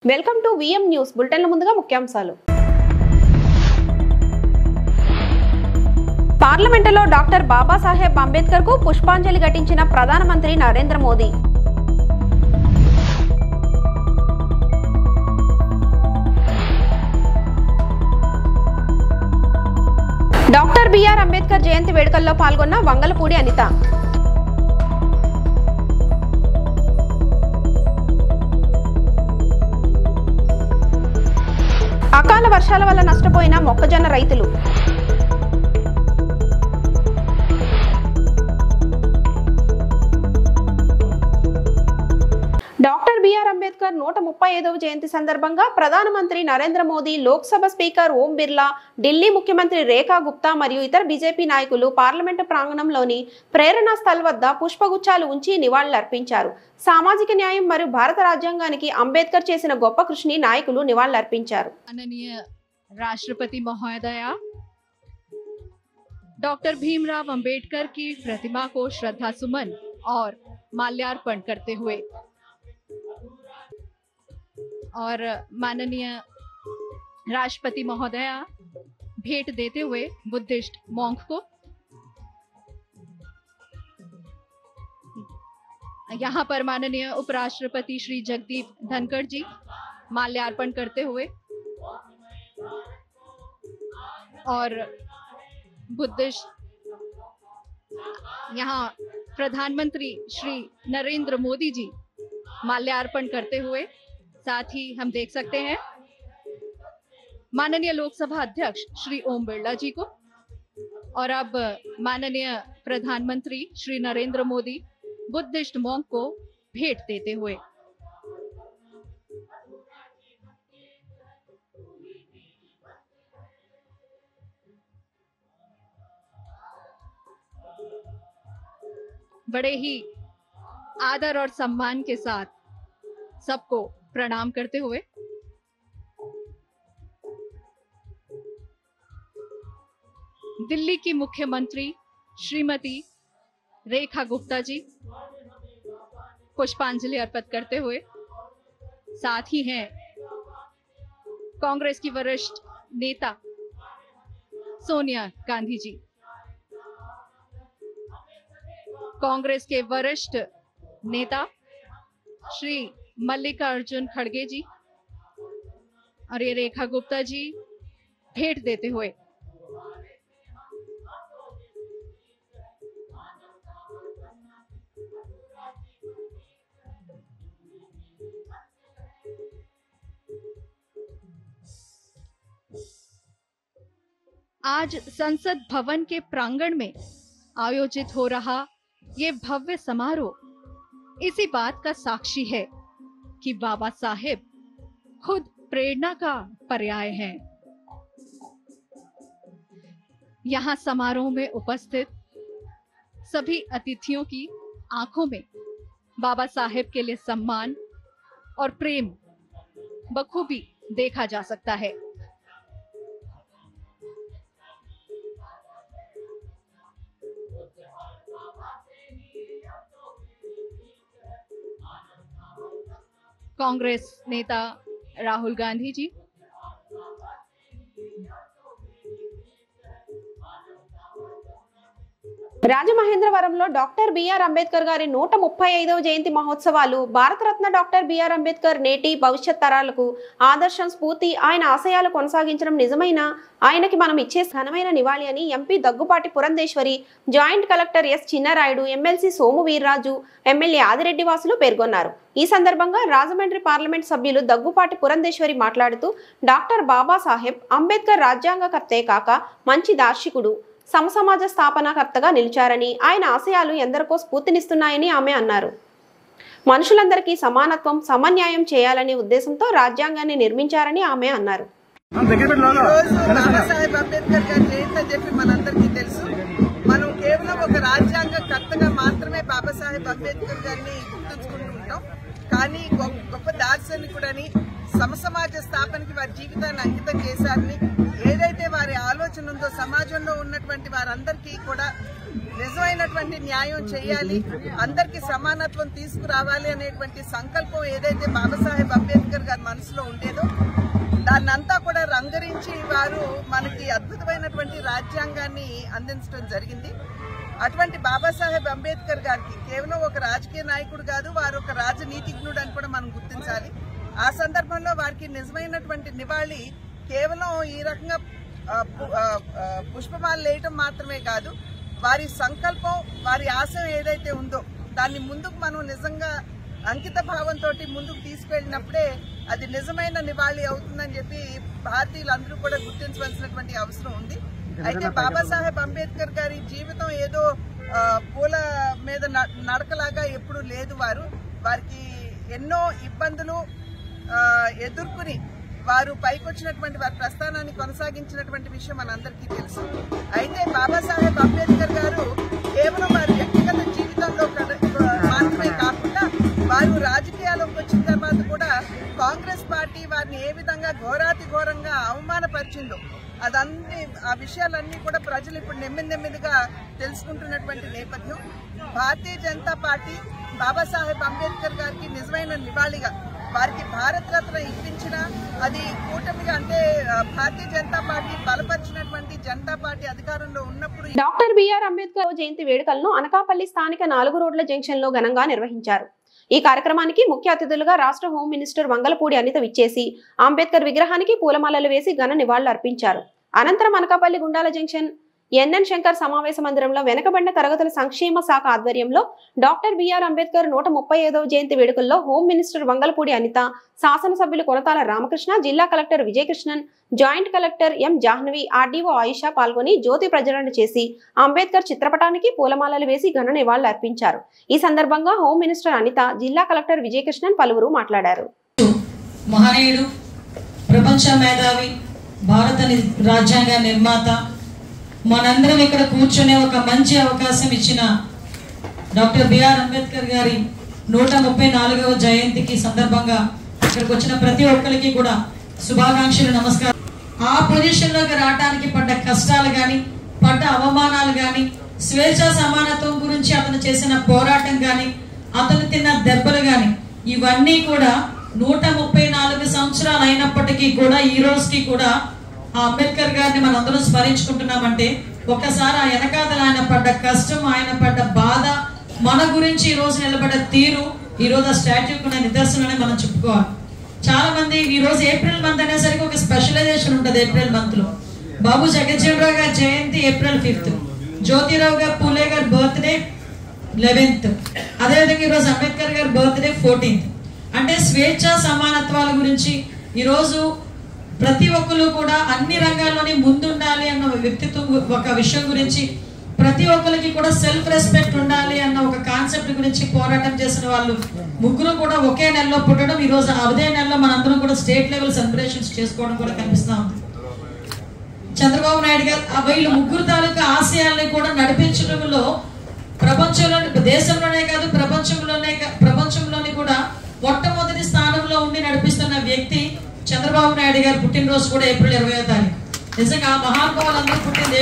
Welcome to VM news బులెటిన్ల ముందుగా ముఖ్యాంశాలు. పార్లమెంటులో డాక్టర్ బాబాసాహెబ్ అంబేద్కర్ కు పుష్పాంజలి ఘటించిన ప్రధానమంత్రి నరేంద్ర మోదీ. డాక్టర్ బిఆర్ అంబేద్కర్ జయంతి వేడుకల్లో పాల్గొన్న వంగలపూడి అనిత. అకాల వర్షాల వల్ల నష్టపోయిన మొక్కజొన్న రైతులు. డాక్టర్ బిఆర్ అంబేద్కర్ 135వ జయంతి సందర్భంగా ప్రధానమంత్రి నరేంద్ర మోదీ, లోక్సభ స్పీకర్ ఓం బిర్లా, ఢిల్లీ ముఖ్యమంత్రి రేఖా గుప్తా మరియు ఇతర బీజేపీ నాయకులు పార్లమెంటు ప్రాంగణంలోని ప్రేరణా స్థల్ వద్ద పుష్పగుచ్చాలు ఉంచి నివాళులర్పించారు. సామాజిక న్యాయం మరియు భారత రాజ్యాంగానికి అంబేద్కర్ చేసిన గొప్ప కృషిని నాయకులు నివాళులర్పించారు. राष्ट्रपति महोदय डॉक्टर भीमराव अंबेडकर की प्रतिमा को श्रद्धा सुमन और माल्यार्पण करते हुए और माननीय राष्ट्रपति महोदय भेंट देते हुए बुद्धिस्ट मॉन्क को यहाँ पर माननीय उपराष्ट्रपति श्री जगदीप धनखड़ जी माल्यार्पण करते हुए और बुद्धिस्ट यहाँ प्रधानमंत्री श्री नरेंद्र मोदी जी माल्यार्पण करते हुए, साथ ही हम देख सकते हैं माननीय लोकसभा अध्यक्ष श्री ओम बिरला जी को, और अब माननीय प्रधानमंत्री श्री नरेंद्र मोदी बुद्धिस्ट मॉन्क को भेंट देते हुए। बड़े ही आदर और सम्मान के साथ सबको प्रणाम करते हुए दिल्ली की मुख्यमंत्री श्रीमती रेखा गुप्ता जी पुष्पांजलि अर्पित करते हुए, साथ ही हैं कांग्रेस की वरिष्ठ नेता सोनिया गांधी जी, कांग्रेस के वरिष्ठ नेता श्री मल्लिकार्जुन खड़गे जी, और ये रेखा गुप्ता जी भेंट देते हुए आज संसद भवन के प्रांगण में आयोजित हो रहा ये भव्य समारोह इसी बात का साक्षी है कि बाबा साहेब खुद प्रेरणा का पर्याय हैं। यहाँ समारोह में उपस्थित सभी अतिथियों की आंखों में बाबा साहेब के लिए सम्मान और प्रेम बखूबी देखा जा सकता है। कांग्रेस नेता राहुल गांधी जी, రాజమహేంద్రవరంలో డాక్టర్ బిఆర్ అంబేద్కర్ గారి 135వ జయంతి మహోత్సవాలు భారతరత్న డాక్టర్ బిఆర్ అంబేద్కర్ నేటి భవిష్యత్ తరాలకు ఆదర్శం, స్ఫూర్తి. ఆయన ఆశయాలు కొనసాగించడం నిజమైన ఆయనకి మనం ఇచ్చే ఘనమైన నివాళి అని MP Daggubati Purandeswari, joint collector S Chinnarayudu, MLC Somu Veerraju, MLA Adireddy వాసులు పేర్కొన్నారు. ఈ సందర్భంగా రాజమండ్రి పార్లమెంట్ సభ్యులు దగ్గుపాటి పురంధేశ్వరి మాట్లాడుతూ డాక్టర్ బాబాసాహెబ్ అంబేద్కర్ రాజ్యాంగకర్తే కాక మంచి దార్శనికుడు, సమసమాజ స్థాపనకర్తగా నిలిచారని, ఆయన ఆశయాలు ఎందరికో స్ఫూర్తినిస్తున్నాయని ఆమె అన్నారు. మనుషులందరికీ సమానత్వం, సమన్యాయం చేయాలనే ఉద్దేశంతో రాజ్యాంగాన్ని నిర్మించారని ఆమె అన్నారు. బాబాసాహెబ్ అంబేద్కర్ గారి జయంతి అని చెప్పి మనందరికీ తెలుసు. మనం కేవలం ఒక రాజ్యాంగకర్తగా మాత్రమే బాబాసాహెబ్ అంబేద్కర్ గారిని గుర్తుంచుకుంటూ ఉంటాం. కానీ గొప్ప దార్శనికుడని సమసమాజ స్థాపనకి వారి జీవితాన్ని అంకితం చేశారని, ఏదైతే వారి ఆలోచన ఉందో సమాజంలో ఉన్నటువంటి వారందరికీ కూడా నిజమైనటువంటి న్యాయం చేయాలి, అందరికీ సమానత్వం తీసుకురావాలి అనేటువంటి సంకల్పం ఏదైతే బాబాసాహెబ్ అంబేద్కర్ గారి మనసులో ఉండేదో దాన్నంతా కూడా రంగరించి వారు మనకి అద్భుతమైనటువంటి రాజ్యాంగాన్ని అందించడం జరిగింది. అటువంటి బాబాసాహెబ్ అంబేద్కర్ గారికి కేవలం ఒక రాజకీయ నాయకుడు కాదు, వారు ఒక రాజనీతిజ్ఞుడు అని కూడా మనం గుర్తించాలి. ఆ సందర్భంలో వారికి నిజమైనటువంటి నివాళి కేవలం ఈ రకంగా పుష్పమాలు వేయటం మాత్రమే కాదు, వారి సంకల్పం, వారి ఆశయం ఏదైతే ఉందో దాన్ని ముందుకు మనం నిజంగా అంకిత భావంతో ముందుకు తీసుకెళ్లినప్పుడే అది నిజమైన నివాళి అవుతుందని చెప్పి భారతీయులందరూ కూడా గుర్తించవలసినటువంటి అవసరం ఉంది. అయితే బాబాసాహెబ్ అంబేద్కర్ గారి జీవితం ఏదో పూల మీద నడకలాగా ఎప్పుడూ లేదు. వారికి ఎన్నో ఇబ్బందులు ఎదుర్కొని వారు పైకొచ్చినటువంటి వారి ప్రస్థానాన్ని కొనసాగించినటువంటి విషయం మనందరికీ తెలుసు. అయితే బాబాసాహెబ్ అంబేద్కర్ గారు కేవలం వారి వ్యక్తిగత జీవితంలో మాత్రమే కాకుండా వారు రాజకీయాల్లోకి వచ్చిన తర్వాత కూడా కాంగ్రెస్ పార్టీ వారిని ఏ విధంగా ఘోరాతి ఘోరంగా అవమానపరిచిందో ఆ విషయాలన్నీ కూడా ప్రజలు ఇప్పుడు నెమ్మదిగా తెలుసుకుంటున్నటువంటి నేపథ్యం. భారతీయ జనతా పార్టీ బాబాసాహెబ్ అంబేద్కర్ గారికి నిజమైన నివాళిగా వారికి భారత రత్న ఇప్పించిన అది కూటమిగా అంటే భారతీయ జనతా పార్టీ బలపరిచినటువంటి జనతా పార్టీ అధికారంలో ఉన్నప్పుడు డాక్టర్ బిఆర్ అంబేద్కర్ జయంతి వేడుకలను అనకాపల్లి స్థానిక 4 రోడ్ల జంక్షన్ లో ఘనంగా నిర్వహించారు. ఈ కార్యక్రమానికి ముఖ్య అతిథులుగా రాష్ట్ర హోం మినిస్టర్ వంగలపూడి అనిత విచ్చేసి అంబేద్కర్ విగ్రహానికి పూలమాలలు వేసి ఘన నివాళులు అర్పించారు. అనంతరం అనకాపల్లి గుండాల జంక్షన్ ఎన్ఎన్ శంకర్ సమావేశ మందిరంలో వెనకబడిన తరగతుల సంక్షేమ శాఖ ఆధ్వర్యంలో డాక్టర్ బిఆర్ అంబేద్కర్ 135వ జయంతి వేడుకల్లో హోం మినిస్టర్ వంగలపూడి అనిత, శాసనసభ్యులు కొనతాల రామకృష్ణ, జిల్లా collector Vijayakrishnan, joint collector M Jahnavi, RDO Ayesha పాల్గొని జ్యోతి ప్రజ్వలన చేసి అంబేద్కర్ చిత్రపటానికి పూలమాలలు వేసి ఘన నివాళులు అర్పించారు. ఈ సందర్భంగా హోం మినిస్టర్ అనిత, జిల్లా కలెక్టర్ విజయకృష్ణన్ పలువురు మాట్లాడారు. మహనీయుడు, ప్రపంచ మేధావి, భారత రాజ్యాంగ నిర్మాత, మనందరం ఇక్కడ కూర్చునే ఒక మంచి అవకాశం ఇచ్చిన డాక్టర్ బిఆర్ అంబేద్కర్ గారి 134వ జయంతికి సందర్భంగా ఇక్కడికి వచ్చిన ప్రతి ఒక్కరికి కూడా శుభాకాంక్షలు, నమస్కారం. ఆ పొజిషన్లోకి రావడానికి పడ్డ కష్టాలు కానీ, పడ్డ అవమానాలు కానీ, స్వేచ్ఛా సమానత్వం గురించి అతను చేసిన పోరాటం కానీ, అతను తిన్న దెబ్బలు కానీ, ఇవన్నీ కూడా 134 సంవత్సరాలు అయినప్పటికీ కూడా ఈ రోజుకి కూడా ఆ అంబేద్కర్ గారిని మనందరం స్మరించుకుంటున్నామంటే ఒకసారి ఆ వెనకాతల ఆయన పడ్డ కష్టం, ఆయన పడ్డ బాధ, మన గురించి ఈ రోజు నిలబడ్డ తీరు ఈ రోజు ఆ స్టాట్యూకి ఉన్న నిదర్శనని మనం చెప్పుకోవాలి. చాలా మంది ఈ రోజు ఏప్రిల్ మంత్ అనేసరికి ఒక స్పెషలైజేషన్ ఉంటుంది. ఏప్రిల్ మంత్ లో బాబు జగజ్జీవనరావు గారి జయంతి April 5th, జ్యోతిరావు గారు పూలే గారి బర్త్డే 11th, అదేవిధంగా ఈరోజు అంబేద్కర్ గారి బర్త్డే 14th. అంటే స్వేచ్ఛ సమానత్వాల గురించి ఈరోజు ప్రతి ఒక్కరు కూడా అన్ని రంగాల్లోని ముందుండాలి అన్న వ్యక్తిత్వం, ఒక విషయం గురించి, ప్రతి ఒక్కరికి కూడా సెల్ఫ్ రెస్పెక్ట్ ఉండాలి అన్న ఒక కాన్సెప్ట్ గురించి పోరాటం చేసిన వాళ్ళు ముగ్గురు కూడా ఒకే నెలలో పుట్టడం, ఈ రోజు అదే నెలలో మనందరం కూడా స్టేట్ లెవెల్ సెలబ్రేషన్స్ చేసుకోవడం కూడా కనిపిస్తా ఉంది. చంద్రబాబు నాయుడు గారు వీళ్ళు ముగ్గురు తాలూకా ఆశయాల్ని కూడా నడిపించడంలో ప్రపంచంలోని, దేశంలోనే కాదు ప్రపంచంలోని కూడా మొట్టమొదటి స్థానంలో ఉండి నడిపిస్తున్న వ్యక్తి చంద్రబాబు నాయుడు గారు. పుట్టినరోజు కూడా April 20వ తారీఖు. నిజంగా ఆ మహానుభావులందరూ పుట్టింది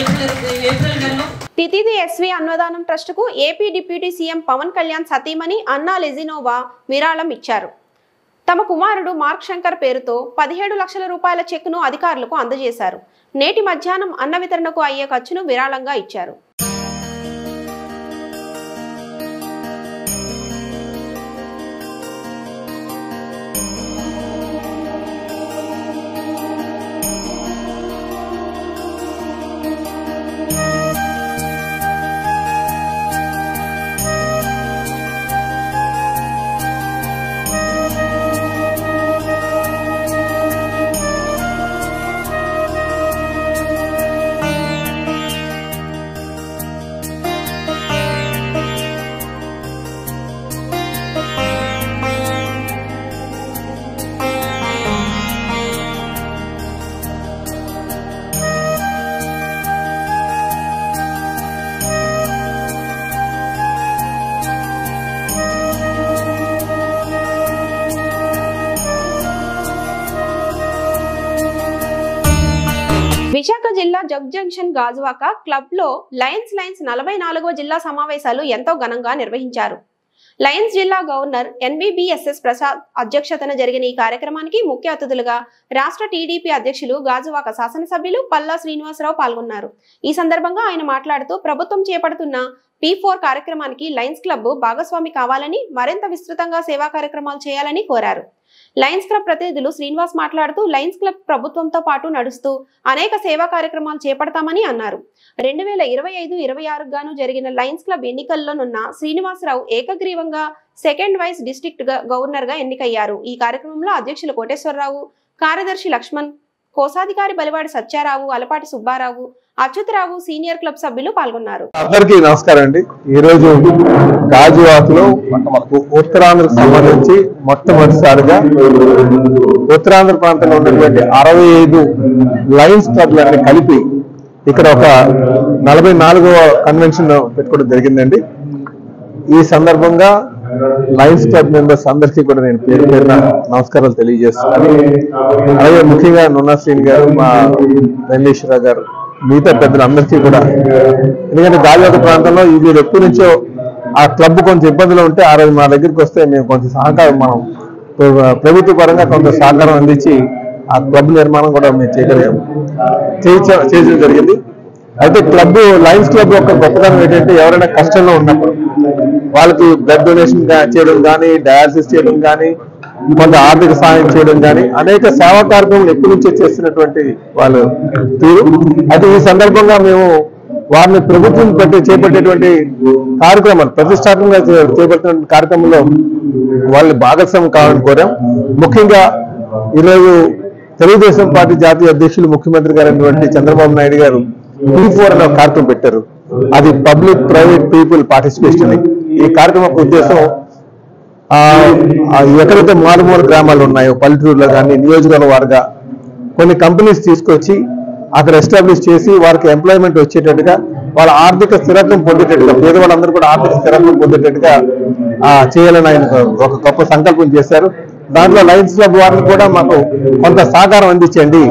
ఏప్రిల్ నెలలో. తితిది ఎస్వి అన్నదానం ట్రస్ట్ కు AP deputy CM Pawan Kalyan సతీమణి అన్నా లెజినోవా విరాళం ఇచ్చారు. తమ కుమారుడు మార్క్ శంకర్ పేరుతో 17 లక్షల రూపాయల చెక్కును అధికారులకు అందజేశారు. నేటి మధ్యాహ్నం అన్న వితరణకు అయ్యే ఖర్చును విరాళంగా ఇచ్చారు. విశాఖ జిల్లా జగ్ జంక్షన్ గాజువాక క్లబ్ లో లయన్స్ 44వ జిల్లా సమావేశాలు ఎంతో ఘనంగా నిర్వహించారు. లయన్స్ జిల్లా గవర్నర్ NVBSS ప్రసాద్ అధ్యక్షతన జరిగిన ఈ కార్యక్రమానికి ముఖ్య అతిథులుగా రాష్ట్ర టీడీపీ అధ్యక్షులు గాజువాక శాసనసభ్యులు పల్లా శ్రీనివాసరావు పాల్గొన్నారు. ఈ సందర్భంగా ఆయన మాట్లాడుతూ ప్రభుత్వం చేపడుతున్న P4 కార్యక్రమానికి లయన్స్ క్లబ్ భాగస్వామి కావాలని, మరింత విస్తృతంగా సేవా కార్యక్రమాలు చేయాలని కోరారు. లయన్స్ క్లబ్ ప్రతినిధులు శ్రీనివాస్ మాట్లాడుతూ లయన్స్ క్లబ్ ప్రభుత్వంతో పాటు నడుస్తూ అనేక సేవా కార్యక్రమాలు చేపడతామని అన్నారు. 2025-26 గాను జరిగిన లయన్స్ క్లబ్ ఎన్నికల్లోనున్న శ్రీనివాసరావు ఏకగ్రీవంగా సెకండ్ వైస్ డిస్ట్రిక్ట్ గవర్నర్ గా ఎన్నికయ్యారు. ఈ కార్యక్రమంలో అధ్యక్షులు కోటేశ్వరరావు, కార్యదర్శి లక్ష్మణ్, కోశాధికారి బలివాడి సత్యారావు, అలపాటి సుబ్బారావు, అచ్యుతరావు, సీనియర్ క్లబ్ సభ్యులు పాల్గొన్నారు. అందరికీ నమస్కారం అండి. ఈ రోజు గాజువాకలో ఉత్తరాంధ్రకు సంబంధించి మొట్టమొదటిసారిగా ఉత్తరాంధ్ర ప్రాంతంలో ఉన్నటువంటి 65 లయన్స్ క్లబ్లన్నీ కలిపి ఇక్కడ ఒక 44వ కన్వెన్షన్ పెట్టుకోవడం జరిగిందండి. ఈ సందర్భంగా లయన్స్ క్లబ్ మెంబర్స్ అందరికీ కూడా నేను పేరు పేరున నమస్కారాలు తెలియజేస్తున్నాను. అలాగే ముఖ్యంగా నున్నా శ్రీని గారు, మా వెంకటేశ్వరరావు గారు, మిగతా పెద్దలందరికీ కూడా, ఎందుకంటే గాజువాక ప్రాంతంలో వీళ్ళు ఎప్పటి నుంచో ఆ క్లబ్ కొంచెం ఇబ్బందులు ఉంటే ఆ రోజు మా దగ్గరికి వస్తే మేము కొంచెం సహకారం, మనం ప్రభుత్వ పరంగా కొంత సహకారం అందించి ఆ క్లబ్ నిర్మాణం కూడా మేము చేయడం జరిగింది. అయితే క్లబ్, లయన్స్ క్లబ్ యొక్క గొప్పతనం ఏంటంటే ఎవరైనా కష్టంలో ఉన్నప్పుడు వాళ్ళకి బ్లడ్ డొనేషన్ చేయడం కానీ, డయాలసిస్ చేయడం కానీ, కొంత ఆర్థిక సహాయం చేయడం కానీ, అనేక సేవా కార్యక్రమాలు ఎప్పటి నుంచో చేస్తున్నటువంటి వాళ్ళు తీరు. అయితే ఈ సందర్భంగా మేము వారిని ప్రభుత్వం చేపట్టేటువంటి కార్యక్రమాలు, ప్రతిష్టాత్మకంగా చేపడుతున్న కార్యక్రమంలో వాళ్ళని భాగస్వామ్యం కావాలని కోరాం. ముఖ్యంగా ఈరోజు తెలుగుదేశం పార్టీ జాతీయ అధ్యక్షులు, ముఖ్యమంత్రి గారైనటువంటి చంద్రబాబు నాయుడు గారు P4 అనే ఒక కార్యక్రమం పెట్టారు. అది పబ్లిక్ ప్రైవేట్ పీపుల్ పార్టిసిపేషన్ అని. ఈ కార్యక్రమం యొక్క ఉద్దేశం ఎక్కడైతే మారుమూల గ్రామాలు ఉన్నాయో పల్లెటూరులో కానీ, నియోజకవర్గ వారుగా కొన్ని కంపెనీస్ తీసుకొచ్చి అక్కడ ఎస్టాబ్లిష్ చేసి వారికి ఎంప్లాయ్మెంట్ వచ్చేటట్టుగా, వాళ్ళ ఆర్థిక స్థిరత్వం పొందేటట్టుగా, పేదవాళ్ళందరూ కూడా ఆర్థిక స్థిరత్వం పొందేటట్టుగా చేయాలని ఆయన ఒక గొప్ప సంకల్పం చేశారు. దాంట్లో లయన్స్ క్లబ్ వారిని కూడా మాకు కొంత సహకారం అందించండి,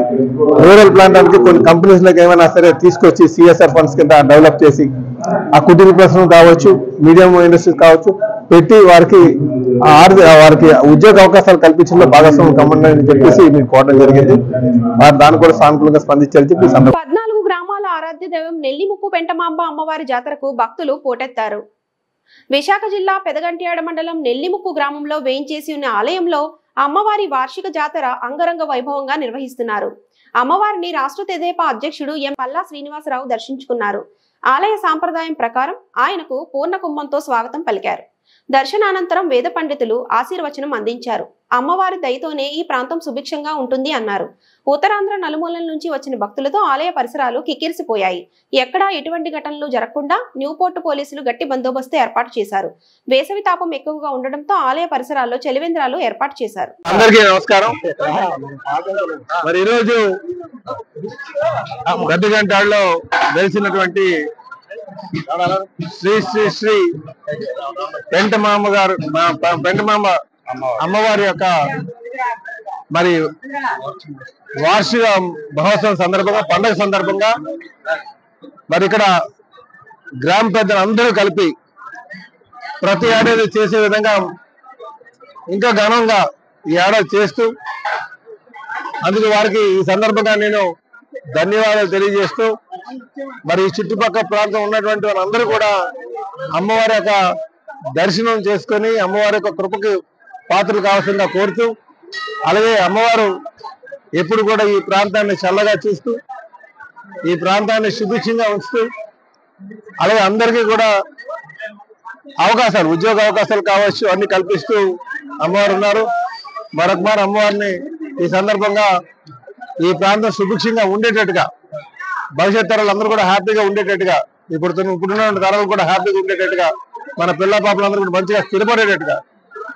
రూరల్ ప్రాంతానికి కొన్ని కంపెనీస్లోకి ఏమైనా సరే తీసుకొచ్చి CSR ఫండ్స్ కింద డెవలప్ చేసి ఆ కుటీర పరిశ్రమ కావచ్చు, మీడియం ఇండస్ట్రీస్ కావచ్చు పెట్టి వారికి ఉద్యోగ అవకాశాలు కల్పించడంలో భాగస్వామ్యం కమ్మండి అని చెప్పేసి మీకు కోరడం జరిగింది. వారు దాన్ని కూడా సానుకూలంగా స్పందించారని చెప్పి 14 గ్రామాల ఆరాధ్య దైవం నెల్లిముక్కు పెంటమాంబ అమ్మవారి జాతరకు భక్తులు పోటెత్తారు. విశాఖ జిల్లా పెదగంట్యాడ మండలం నెల్లిముక్కు గ్రామంలో వేయించేసి ఉన్న ఆలయంలో అమ్మవారి వార్షిక జాతర అంగరంగ వైభవంగా నిర్వహిస్తున్నారు. అమ్మవారిని రాష్ట్ర తెదేపా అధ్యక్షుడు ఎం. పల్లా శ్రీనివాసరావు దర్శించుకున్నారు. ఆలయ సాంప్రదాయం ప్రకారం ఆయనకు పూర్ణ కుంభంతో స్వాగతం పలికారు. దర్శనానంతరం వేద పండితులు ఆశీర్వచనం అందించారు. అమ్మవారి దయతోనే ఈ ప్రాంతం సుభిక్షంగా ఉంటుంది అన్నారు. ఉత్తరాంధ్ర నలుమూలల నుంచి వచ్చిన భక్తులతో ఆలయ పరిసరాలు కిక్కిరిసిపోయాయి. ఎక్కడా ఎటువంటి ఘటనలు జరగకుండా న్యూపోర్ట్ పోలీసులు గట్టి బందోబస్తు ఏర్పాటు చేశారు. వేసవి తాపం ఎక్కువగా ఉండడంతో ఆలయ పరిసరాల్లో చలివేంద్రాలు ఏర్పాటు చేశారు. అందరికీ నమస్కారం. మరి ఈరోజు గడ్డగంటాడులో వెలిసినటువంటి శ్రీ శ్రీ శ్రీ పెంటమామ గారు, పెంటమామ అమ్మవారి యొక్క మరి వార్షిక మహోత్సవం సందర్భంగా, పండుగ సందర్భంగా మరి ఇక్కడ గ్రామ పెద్దలు అందరూ కలిపి ప్రతి ఏడాది చేసే విధంగా ఇంకా ఘనంగా ఈ ఏడాది చేస్తూ, అందుకు వారికి ఈ సందర్భంగా నేను ధన్యవాదాలు తెలియజేస్తూ, మరి ఈ చుట్టుపక్కల ప్రాంతం ఉన్నటువంటి వాళ్ళందరూ కూడా అమ్మవారి యొక్క దర్శనం చేసుకొని అమ్మవారి యొక్క కృపకి పాత్రలు కావాల్సిందిగా కోరుతూ, అలాగే అమ్మవారు ఎప్పుడు కూడా ఈ ప్రాంతాన్ని చల్లగా చూస్తూ, ఈ ప్రాంతాన్ని సుభిక్షంగా ఉంచుతూ, అలాగే అందరికీ కూడా అవకాశాలు, ఉద్యోగ అవకాశాలు కావచ్చు అన్ని కల్పిస్తూ అమ్మవారు ఉన్నారు. మరొకమారు అమ్మవారిని ఈ సందర్భంగా ఈ ప్రాంతం సుభిక్షంగా ఉండేటట్టుగా, భవిష్యత్ తరాలు అందరూ కూడా హ్యాపీగా ఉండేటట్టుగా, ఇప్పుడున్న తరాలు కూడా హ్యాపీగా ఉండేటట్టుగా, మన పిల్ల పాపలందరూ కూడా మంచిగా స్థిరపడేటట్టుగా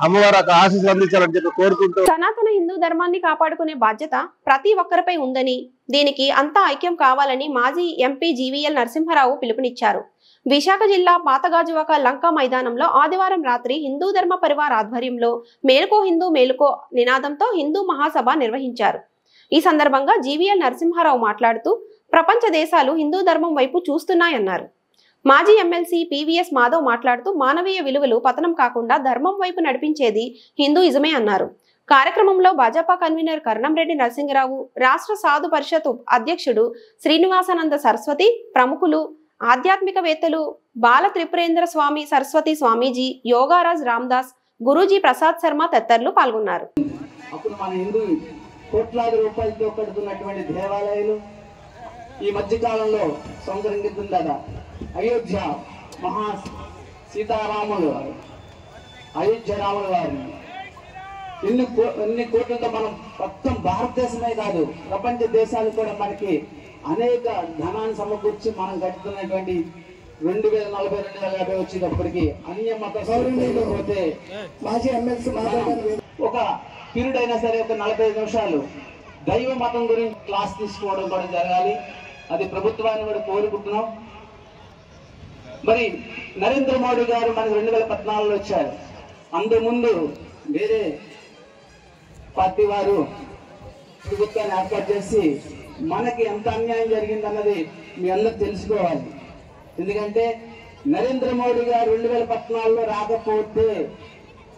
అమ్మవారు ఆశీస్సులు అందించాలని చెప్పి కోరుకుంటూ, సనాతన హిందూ ధర్మాన్ని కాపాడుకునే బాధ్యత ప్రతి ఒక్కరిపై ఉందని, దీనికి అంతా ఐక్యం కావాలని మాజీ ఎంపీ GVL నరసింహారావు పిలుపునిచ్చారు. విశాఖ జిల్లా పాతగాజువాక లంకా మైదానంలో ఆదివారం రాత్రి హిందూ ధర్మ పరివార్ ఆధ్వర్యంలో మేలుకో హిందూ మేలుకో నినాదంతో హిందూ మహాసభ నిర్వహించారు. ఈ సందర్భంగా GVL నరసింహారావు మాట్లాడుతూ, ప్రపంచ దేశాలు హిందూ ధర్మం వైపు చూస్తున్నాయన్నారు. మాజీ ఎమ్మెల్సీ పివిఎస్ మాధవ్ మాట్లాడుతూ మానవీయ విలువలు పతనం కాకుండా ధర్మం వైపు నడిపించేది హిందూయిజమే అన్నారు. కార్యక్రమంలో భాజపా కన్వీనర్ కరణంరెడ్డి నరసింగరావు, రాష్ట్ర సాధు పరిషత్ అధ్యక్షుడు శ్రీనివాసానంద సరస్వతి, ప్రముఖులు, ఆధ్యాత్మికవేత్తలు బాల త్రిపురేంద్ర స్వామి సరస్వతి స్వామీజీ, యోగారాజ్ రామ్దాస్, గురూజీ ప్రసాద్ శర్మ తదితరులు పాల్గొన్నారు. అప్పుడు మన హిందూ కోట్లాది రూపాయలతో కడుతున్నటువంటి దేవాలయాలు ఈ మధ్య కాలంలో సంవత్సరం కింద అయోధ్య మహా సీతారాములు అయోధ్య రాముల వారిని ఎన్ని కోట్లతో మనం మొత్తం భారతదేశమే కాదు ప్రపంచ దేశాలు కూడా మనకి అనేక ధనాన్ని సమకూర్చి మనం కట్టుతున్నటువంటి 2040 2050 వచ్చేటప్పటికి అన్య మత పోతే మాజీ ఎమ్మెల్సీ ఒక పీరియడ్ అయినా సరే ఒక 45 నిమిషాలు దైవ మతం గురించి క్లాస్ తీసుకోవడం కూడా జరగాలి. అది ప్రభుత్వాన్ని కూడా కోరుకుంటున్నాం. మరి నరేంద్ర మోడీ గారు మనకు 2014లో వచ్చారు. అంతకుముందు వేరే పార్టీ వారు ప్రభుత్వాన్ని ఏర్పాటు చేసి మనకి ఎంత అన్యాయం జరిగిందన్నది మీ అందరూ తెలుసుకోవాలి. ఎందుకంటే నరేంద్ర మోడీ గారు 2014లో రాకపోతే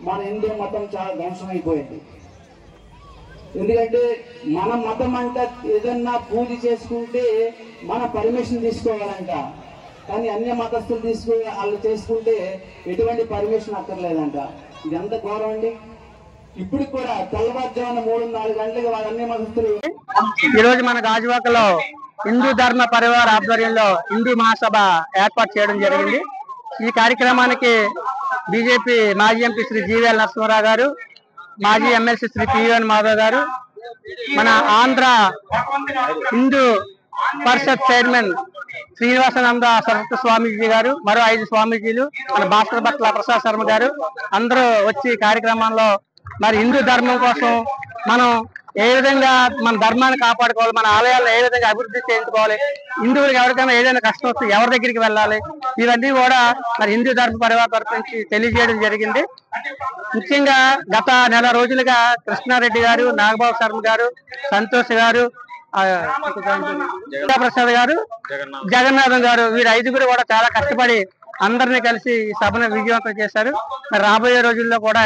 మన హిందూ మతం చాలా ధ్వంసమైపోయింది. ఎందుకంటే మన మతం అంటే ఏదన్నా పూజ చేసుకుంటే మన పర్మిషన్ తీసుకోవాలంట, కానీ అన్య మతస్థులు వాళ్ళు చేసుకుంటే ఎటువంటి పర్మిషన్ అక్కర్లేదంట. ఇది ఎంత ఘోరం అండి. ఇప్పుడు కూడా తెల్లవారుజామున 3-4 గంటలకు వాళ్ళ అన్య మతస్థులు. ఈరోజు మన గాజువాకలో హిందూ ధర్మ పరివార ఆధ్వర్యంలో హిందూ మహాసభ ఏర్పాటు చేయడం జరిగింది. ఈ కార్యక్రమానికి బీజేపీ మాజీ ఎంపీ శ్రీ జీవీఎల్ నరసింహారావు గారు, మాజీ ఎమ్మెల్సీ శ్రీ పివిఎన్ మాధవ్ గారు, మన ఆంధ్ర హిందూ పరిషత్ చైర్మన్ శ్రీనివాసానంద సరస్వతి స్వామీజీ గారు, మరో 5 స్వామీజీలు, మన భాస్కర్ భట్ల ప్రసాద్ శర్మ గారు అందరూ వచ్చి కార్యక్రమంలో మరి హిందూ ధర్మం కోసం మనం ఏ విధంగా మన ధర్మాన్ని కాపాడుకోవాలి, మన ఆలయాలను ఏ విధంగా అభివృద్ధి చేయించుకోవాలి, హిందువులకు ఎవరికైనా ఏదైనా కష్టం వస్తే ఎవరి దగ్గరికి వెళ్ళాలి, ఇవన్నీ కూడా మరి హిందూ ధర్మ పరివార తరఫు నుంచి తెలియజేయడం జరిగింది. ముఖ్యంగా గత నెల రోజులుగా కృష్ణారెడ్డి గారు, నాగబాబు శర్మ గారు, సంతోష్ గారు, ప్రసాద్ గారు, జగన్నాథం గారు, వీరు 5గురు కూడా చాలా కష్టపడి అందరినీ కలిసి ఈ సభను విజయవంతం చేశారు. మరి రాబోయే రోజుల్లో కూడా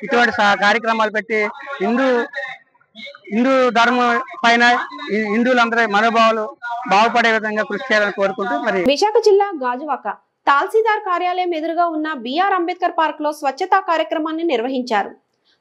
ఇటువంటి కార్యక్రమాలు పెట్టి హిందూ ధర్మం పైన హిందువులందరి మనోభావాలు బాగుపడే విధంగా కృషి చేయాలని కోరుకుంటూ మరి విశాఖ జిల్లా గాజువాక తహసీల్దార్ కార్యాలయం ఎదురుగా ఉన్న బిఆర్ అంబేద్కర్ పార్క్ లో స్వచ్ఛతా కార్యక్రమాన్ని నిర్వహించారు.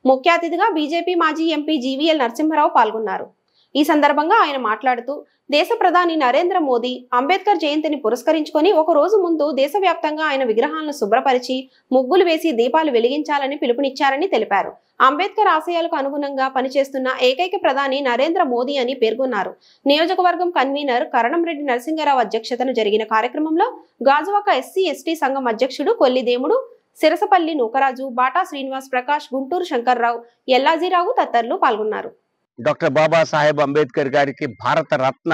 ముఖ్య అతిథిగా బీజేపీ మాజీ ఎంపీ జీవీఎల్ నరసింహారావు పాల్గొన్నారు. ఈ సందర్భంగా ఆయన మాట్లాడుతూ దేశ ప్రధాని నరేంద్ర మోదీ అంబేద్కర్ జయంతిని పురస్కరించుకొని ఒక రోజు ముందు దేశవ్యాప్తంగా ఆయన విగ్రహాలను శుభ్రపరిచి ముగ్గులు వేసి దీపాలు వెలిగించాలని పిలుపునిచ్చారని తెలిపారు. అంబేద్కర్ ఆశయాలకు అనుగుణంగా పనిచేస్తున్న ఏకైక ప్రధాని నరేంద్ర మోదీ అని పేర్కొన్నారు. నియోజకవర్గం కన్వీనర్ కరణంరెడ్డి నరసింగరావు అధ్యక్షతన జరిగిన కార్యక్రమంలో గాజువాక ఎస్సీ ఎస్టీ సంఘం అధ్యక్షుడు కొల్లిదేముడు, సిరసపల్లి నూకరాజు, బాటా శ్రీనివాస్ ప్రకాష్, గుంటూరు శంకర్రావు, ఎల్లాజీరావు తదితరులు పాల్గొన్నారు. డాక్టర్ బాబాసాహెబ్ అంబేద్కర్ గారికి భారత రత్న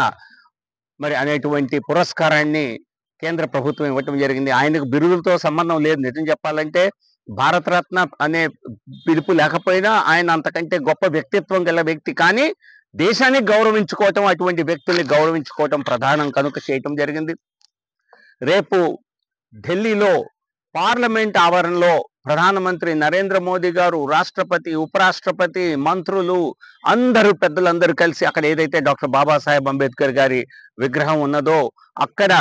మరి అనేటువంటి పురస్కారాన్ని కేంద్ర ప్రభుత్వం ఇవ్వటం జరిగింది. ఆయనకు బిరుదులతో సంబంధం లేదు. నిజం చెప్పాలంటే భారతరత్న అనే పిలుపు లేకపోయినా ఆయన అంతకంటే గొప్ప వ్యక్తిత్వం గల వ్యక్తి. కానీ దేశాన్ని గౌరవించుకోవటం, అటువంటి వ్యక్తుల్ని గౌరవించుకోవటం ప్రధానం కనుక చేయటం జరిగింది. రేపు ఢిల్లీలో పార్లమెంట్ ఆవరణలో ప్రధానమంత్రి నరేంద్ర మోదీ గారు, రాష్ట్రపతి, ఉపరాష్ట్రపతి, మంత్రులు అందరూ పెద్దలందరూ కలిసి అక్కడ ఏదైతే డాక్టర్ బాబాసాహెబ్ అంబేద్కర్ గారి విగ్రహం ఉన్నదో అక్కడ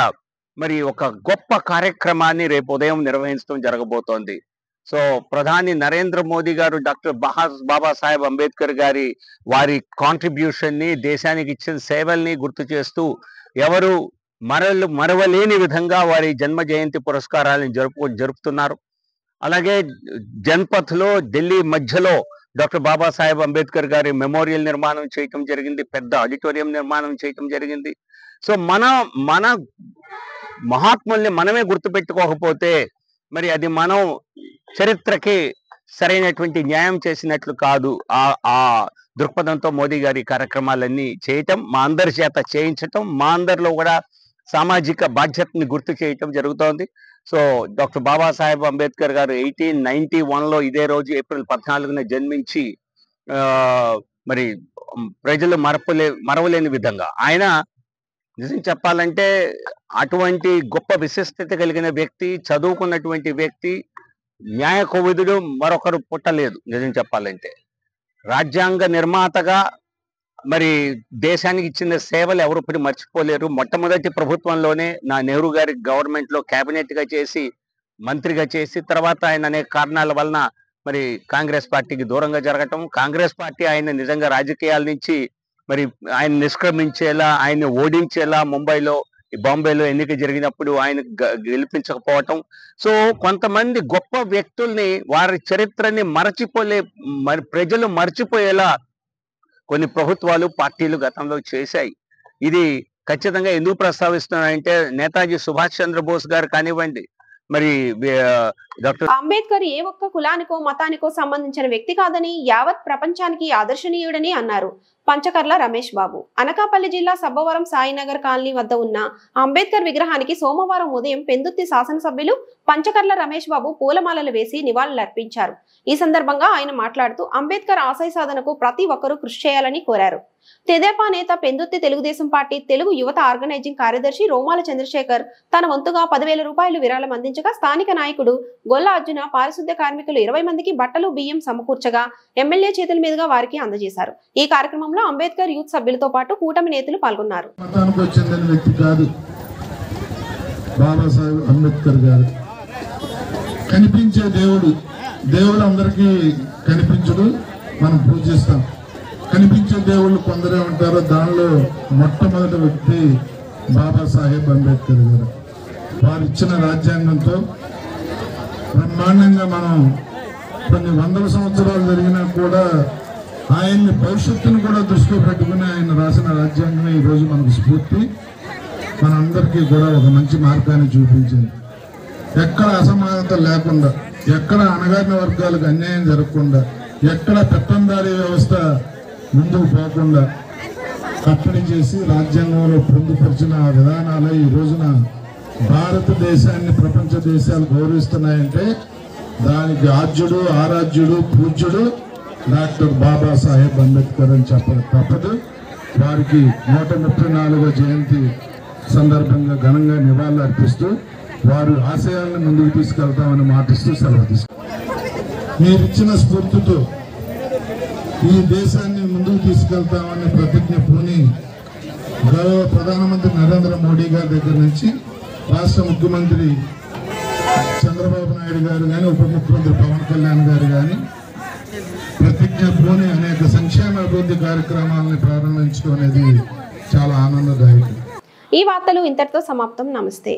మరి ఒక గొప్ప కార్యక్రమాన్ని రేపు ఉదయం నిర్వహించడం జరగబోతోంది. సో ప్రధాని నరేంద్ర మోదీ గారు డాక్టర్ బాబాసాహెబ్ అంబేద్కర్ గారి వారి కాంట్రిబ్యూషన్ ని, దేశానికి ఇచ్చిన సేవల్ని గుర్తు చేస్తూ ఎవరు మరవలేని విధంగా వారి జన్మ జయంతి పురస్కారాలను జరుపుతున్నారు. అలాగే జన్పథ్ లో ఢిల్లీ మధ్యలో డాక్టర్ బాబాసాహెబ్ అంబేద్కర్ గారి మెమోరియల్ నిర్మాణం చేయటం జరిగింది. పెద్ద ఆడిటోరియం నిర్మాణం చేయటం జరిగింది. సో మన మహాత్ముల్ని మనమే గుర్తుపెట్టుకోకపోతే మరి అది మనం చరిత్రకి సరైనటువంటి న్యాయం చేసినట్లు కాదు. ఆ దృక్పథంతో మోదీ గారి కార్యక్రమాలన్నీ చేయటం, మా అందరి చేత చేయించటం, మా అందరిలో కూడా సామాజిక బాధ్యతని గుర్తు చేయటం జరుగుతోంది. సో డాక్టర్ బాబాసాహెబ్ అంబేద్కర్ గారు 1891లో ఇదే రోజు ఏప్రిల్ 14న జన్మించి మరి ప్రజలు మరవలేని విధంగా ఆయన నిజం చెప్పాలంటే అటువంటి గొప్ప విశిష్టత కలిగిన వ్యక్తి, చదువుకున్నటువంటి వ్యక్తి, న్యాయ కోవిదుడు మరొకరు పుట్టలేదు. నిజం చెప్పాలంటే రాజ్యాంగ నిర్మాతగా మరి దేశానికి ఇచ్చిన సేవలు ఎవరు ఇప్పుడు మర్చిపోలేరు. మొట్టమొదటి ప్రభుత్వంలోనే నా నెహ్రూ గారి గవర్నమెంట్ లో కేబినెట్ గా చేసి, మంత్రిగా చేసి, తర్వాత ఆయన అనేక కారణాల వలన మరి కాంగ్రెస్ పార్టీకి దూరంగా జరగటం, కాంగ్రెస్ పార్టీ ఆయన నిజంగా రాజకీయాల నుంచి మరి ఆయన నిష్క్రమించేలా, ఆయన్ని ఓడించేలా ముంబైలో, బాంబేలో ఎన్నిక జరిగినప్పుడు ఆయన గెలిపించకపోవటం. సో కొంతమంది గొప్ప వ్యక్తుల్ని వారి చరిత్రని ప్రజలు మర్చిపోయేలా కొన్ని ప్రభుత్వాలు, పార్టీలు గతంలో చేశాయి. ఇది ఖచ్చితంగా ఎందుకు ప్రస్తావిస్తున్నానంటే నేతాజీ సుభాష్ చంద్రబోస్ గారు కానివ్వండి, మరి డాక్టర్ అంబేద్కర్ ఏ ఒక్క కులానికో మతానికో సంబంధించిన వ్యక్తి కాదని, యావత్ ప్రపంచానికి ఆదర్శనీయుడని అన్నారు పంచకర్ల రమేష్ బాబు. అనకాపల్లి జిల్లా సబ్బవరం సాయినగర్ కాలనీ వద్ద ఉన్న అంబేద్కర్ విగ్రహానికి సోమవారం ఉదయం పెందుర్తి శాసనసభ్యులు పంచకర్ల రమేష్ బాబు పూలమాలలు వేసి నివాళులర్పించారు. ఈ సందర్భంగా ఆయన మాట్లాడుతూ అంబేద్కర్ ఆశయ సాధనకు ప్రతి ఒక్కరూ కృషి చేయాలని కోరారు. తెదేపా నేత, పెందుర్తి తెలుగుదేశం పార్టీ తెలుగు యువత ఆర్గనైజింగ్ కార్యదర్శి రోమాల చంద్రశేఖర్ తన వంతుగా 10,000 రూపాయలు విరాళం అందించగా, స్థానిక నాయకుడు గొల్ల అర్జున పారిశుద్ధ్య కార్మికులు 20 మందికి బట్టలు, బియ్యం సమకూర్చగా ఎమ్మెల్యే చేతుల మీదుగా వారికి అందజేశారు. ఈ కార్యక్రమంలో అంబేద్కర్ యూత్ సభ్యులతో పాటు కూటమి నేతలు పాల్గొన్నారు. బాబాసాహెబ్ అంబేద్కర్ గారు కనిపించే దేవుడు. దేవుడు అందరికీ కనిపించడు, మనం పూజిస్తాం. కనిపించే దేవుళ్ళు కొందరే ఉంటారు. దానిలో మొట్టమొదటి వ్యక్తి బాబాసాహెబ్ అంబేద్కర్ గారు. వారు ఇచ్చిన రాజ్యాంగంతో బ్రహ్మాండంగా మనం కొన్ని వందల సంవత్సరాలు జరిగినా కూడా ఆయన్ని భవిష్యత్తును కూడా దృష్టిలో పెట్టుకుని ఆయన రాసిన రాజ్యాంగం ఈరోజు మనకు స్ఫూర్తి, మనందరికీ కూడా ఒక మంచి మార్గాన్ని చూపించింది. ఎక్కడ అసమానత లేకుండా, ఎక్కడ అణగారిన వర్గాలకు అన్యాయం జరగకుండా, ఎక్కడ పెత్తందారీ వ్యవస్థ ముందుకు పోకుండా కట్టడి చేసి రాజ్యాంగంలో పొందుపరిచిన విధానాలే ఈ రోజున భారతదేశాన్ని ప్రపంచ దేశాలు గౌరవిస్తున్నాయంటే దానికి ఆద్యుడు, ఆరాధ్యుడు, పూజ్యుడు డాక్టర్ బాబాసాహెబ్ అంబేద్కర్ అని చెప్పక తప్పదు. వారికి 134వ జయంతి సందర్భంగా ఘనంగా నివాళులు అర్పిస్తూ వారు ఆశయాలను ముందుకు తీసుకెళ్తామని మాటిస్తూ సెలవు తీసుకుంటారు. మీరిచ్చిన స్ఫూర్తితో ఈ దేశాన్ని ముందుకు తీసుకెళ్తామని ప్రతిజ్ఞ పూని గౌరవ ప్రధానమంత్రి నరేంద్ర మోడీ గారి దగ్గర నుంచి రాష్ట్ర ముఖ్యమంత్రి చంద్రబాబు నాయుడు గారు కానీ, ఉప ముఖ్యమంత్రి పవన్ కళ్యాణ్ గారు కానీ ప్రతిజ్ఞ పూని అనేక సంక్షేమ అభివృద్ధి కార్యక్రమాలను ప్రారంభించడం అనేది చాలా ఆనందదాయకం. ఈ వార్తలు ఇంతటితో సమాప్తం. నమస్తే.